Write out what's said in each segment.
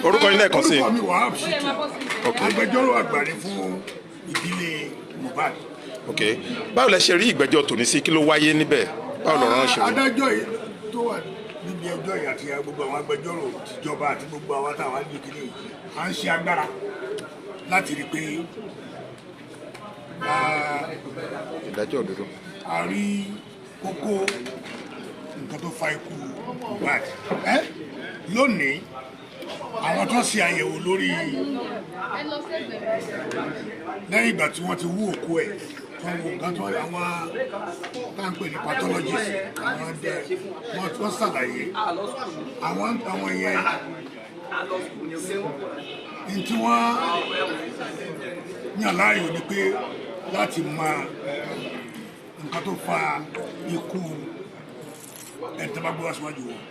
orúkọ yín lẹ́ẹ̀kan sí i. orúkọ mi Wahab Shitu agbẹjọ́rò àgbà ni fún ìdílé Mohbad. ok báwo lẹ ṣe rí ìgbẹ́jọ́ tòní sí kí ló wáyé níbẹ̀ báwo lọ̀rọ̀ náà ṣe rí. adájọ́ yìí tó wà níbi ẹjọ́ yìí àti gbogbo àwọn agbẹjọ́rò tìjọba àti gbogbo àwọn táwọn àdìgírí à ń ṣe agbára láti rí i pé ìdájọ́ òdodo. a rí kókó nǹkan tó fa ikú Mohbad lónìí àwọn tó ṣe àyẹ̀wò lórí lẹ́yìn ìgbà tí wọ́n ti wú òkú ẹ̀ tó wo nǹkan tó àwọn táǹpẹ̀ ní pathologist àwọn wọ́n ṣàlàyé àwọn yẹn ní tí wọ́n yàn láàyò ni pé láti mọ nǹkan tó fa ikú ẹni tó bá gbé wá síwájú wọn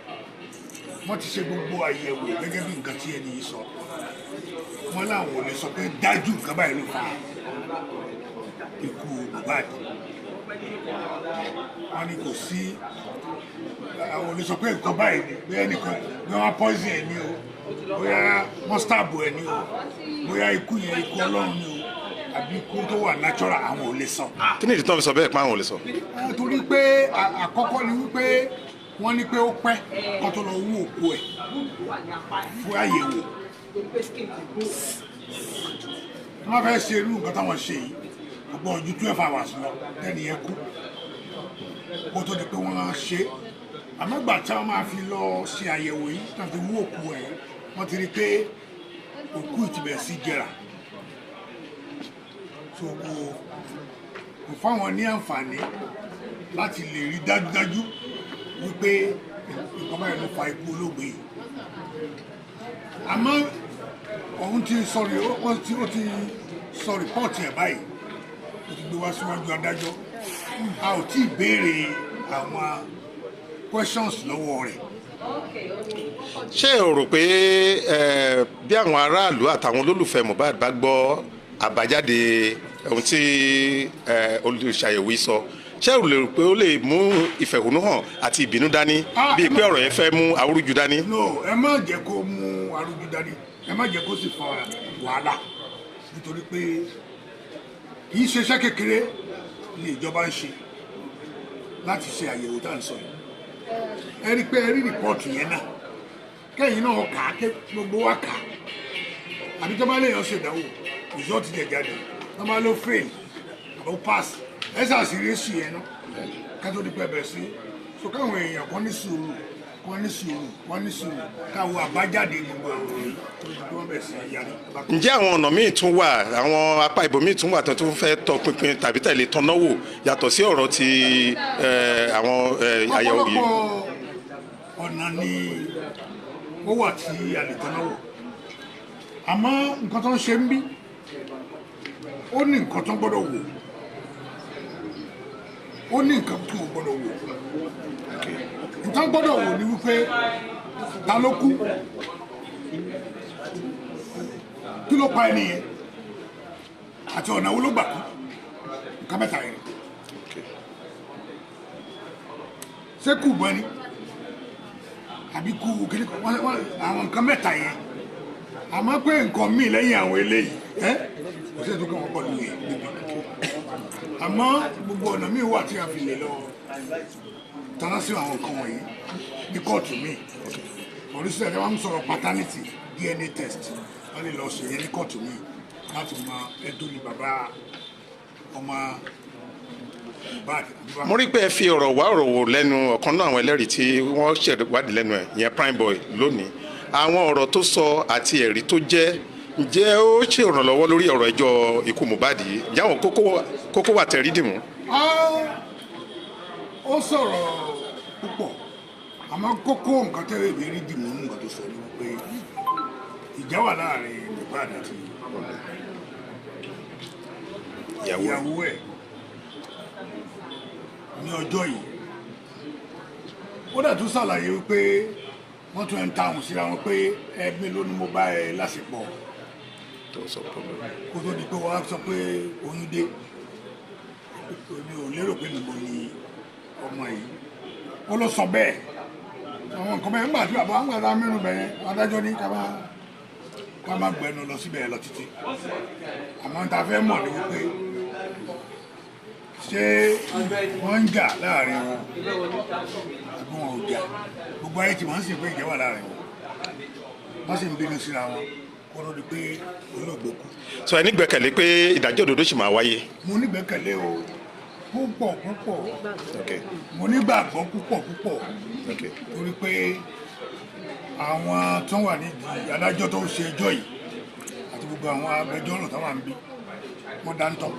wọ́n ti ṣe gbogbo àyẹ̀wò gẹ́gẹ́ bí nǹkan tí ẹni yìí sọ wọ́n láwọn ò lè sọ pé dájú nǹkan báyìí ló fa ikú Mohbad wọ́n ní kò sí àwọn ò lè sọ pé nǹkan báyìí ni bí ẹnìkan bí wọ́n poison ẹ̀ ní o bóyá wọ́n stab ẹ̀ ní o bóyá ikú yẹn ikú Ọlọ́run ní o àbí ikú tó wà natural àwọn ò lè sọ. kí ni ìdí tó ń fi sọ bẹ́ẹ̀ pé àwọn ò lè sọ. torí pé àkọ́kọ́ ni wípé wọ́n ní pé ó pẹ́ kó tó lọ wú òkú ẹ̀ fún àyẹ̀wò wọ́n fẹ́ ṣe irú nǹkan táwọn ṣe yìí ọgbọ́n ojú 12 hours lọ tẹ́ni yẹn kú kó tó di pé wọ́n ṣe àmọ́gbà tí wọ́n máa fi lọ ṣe àyẹ̀wò yìí láti wú òkú ẹ̀ wọ́n ti rí pé òkú ìtìbẹ̀ sí jẹrà so kò fáwọn ní àǹfààní láti lè rí dájúdájú wípé nǹkan báyìí ló fa ikú olóògbé yìí àmọ́ òun ti sọ rìpọ́ọ̀tì ẹ̀ báyìí ó ti gbé wá síwájú adájọ́ a ò tí ì béèrè àwọn questions lọ́wọ́ rẹ̀. ṣé o rò pé bí àwọn aráàlú àtàwọn olólùfẹ́ Mohbad bá gbọ́ àbájáde ohun tí olùṣàyẹ̀wò yìí sọ ṣé o lè rò pé ó lè mú ìfẹ̀hónúhàn àti ìbínú dání bíi pé ọ̀rọ̀ yẹn fẹ́ mú awúrúju dání. no ẹ má jẹ́ kó mú awúrúju dání ẹ má jẹ́ kó sì fa wàhálà nítorí pé kì í ṣe iṣẹ́ kékeré ni ìjọba ń ṣe láti ṣe àyẹ̀wò tá à ń sọ yìí ẹ rí i pé ẹ rí rìpọ́ọ̀tù yẹn náà kẹ́yìn náà kà á gbogbo wa kà á àbí tó bá léèyàn ṣèdánwò rìsọ́ọ̀tì jẹ jáde tó bá ló fail àbó pass ẹ ṣàṣírí èsì yẹn náà kátó dípẹ́ bẹ̀ sí so káwọn èèyàn kan ní sùúrù káwọn àbájáde gbogbo àwọn èèyàn tó wọ́n bẹ̀ sí yàrá. ǹjẹ́ àwọn ọ̀nà míì tún wà àwọn apá ìbò míì tún wà tó tún fẹ́ tọpinpin tàbí tẹ̀lé tọ́náwò yàtọ̀ sí ọ̀rọ̀ ti àwọn àyẹ̀wò yìí. ọ̀pọ̀lọpọ̀ ọ̀nà ni ó wà tí a lè tọ́náwò àmọ́ nǹkan tó ń ṣe ń bí ó ní nǹkan tó gbọ́dọ̀ wò ó ní nǹkan tó gbọ́dọ̀ wò nǹkan gbọ́dọ̀ wò ni wípé ta ló kú kí ló pa ẹni yẹn àti ọ̀nà wo ló gbà kú nǹkan mẹ́ta yẹn ṣé kú gbọ́n ni àbí kú kí ni àwọn nǹkan mẹ́ta yẹn àmọ́ pé nǹkan míì lẹ́yìn àwọn eléyìí kò sí ètò kan wọ́n pọ̀ lóye níbi àmọ́ gbogbo ọ̀nà míì wà tí a fi lè lọ tọ́lá sí àwọn nǹkan wọ̀nyí ní kóòtù míì oríṣiríṣi ẹ̀dá wa ń sọ̀rọ̀ paternity DNA test wọ́n lè lọ ṣe yẹn ní kóòtù míì láti mọ ẹ̀dọ́ ní bàbá ọmọ Mohbad. mo rí pé ẹ fi ọ̀rọ̀ wá ọ̀rọ̀ wò lẹ́nu ọ̀kan náà àwọn ẹlẹ́rìí tí wọ́n ṣèwádìí lẹ́nu ẹ̀ yẹn prime boy lónìí àwọn ọ̀rọ̀ tó sọ àti ẹ̀rí tó jẹ́ ǹjẹ́ ó ṣe ìrànlọ́wọ́ lórí ọ̀rọ̀ ẹjọ́ ikú Mohbad yìí ǹjẹ́ àwọn kókó wà tẹ̀rí dìmú. ó sọ̀rọ̀ púpọ̀ àmọ́ kókó nǹkan tẹ́lẹ̀ mi rí dìmú nǹkan tó sọ ni wípé ìjà wà láàrin Mohbad àti ìyàwó ẹ̀ ní ọjọ́ yìí ó dẹ̀ tún ṣàlàyé wípé wọ́n tún ń ta àwọn síra wọn pé ẹbí ló ní mo bá ẹ lásìpọ̀ kó tó di pé wọ́n á sọ pé oyún dé mi ò lérò pé nìbọn ni ọmọ yìí ó ló sọ bẹ́ẹ̀ àwọn nǹkan bẹ́ẹ̀ nígbà tí bàbá àwọn àgbà mẹ́nu bẹ̀yẹn adájọ́ ní ká má gbẹnu lọ síbẹ̀ lọ títí àmọ́ ta fẹ́ mọ̀ ní wípé ṣé wọ́n ń jà láàrin wọn àbí wọn ò jà gbogbo ayé tí wọ́n sì pé ìjà wà láàrin wọn wọ́n sì ń bínú síra wọn kó ló di pé olóògbé kú. sọ ẹ nígbẹ́kẹ̀lé pé ìdájọ́ òdodo sì máa wáyé. mo nígbẹ́kẹ̀lé o púpọ̀ mo nígbàgbọ́ púpọ̀ torí pé àwọn tó wà nídìí adájọ́ tó ń ṣe ẹjọ́ yìí àti gbogbo àwọn agbẹjọ́rò tó wà ń bí wọ́n dáńtọ́.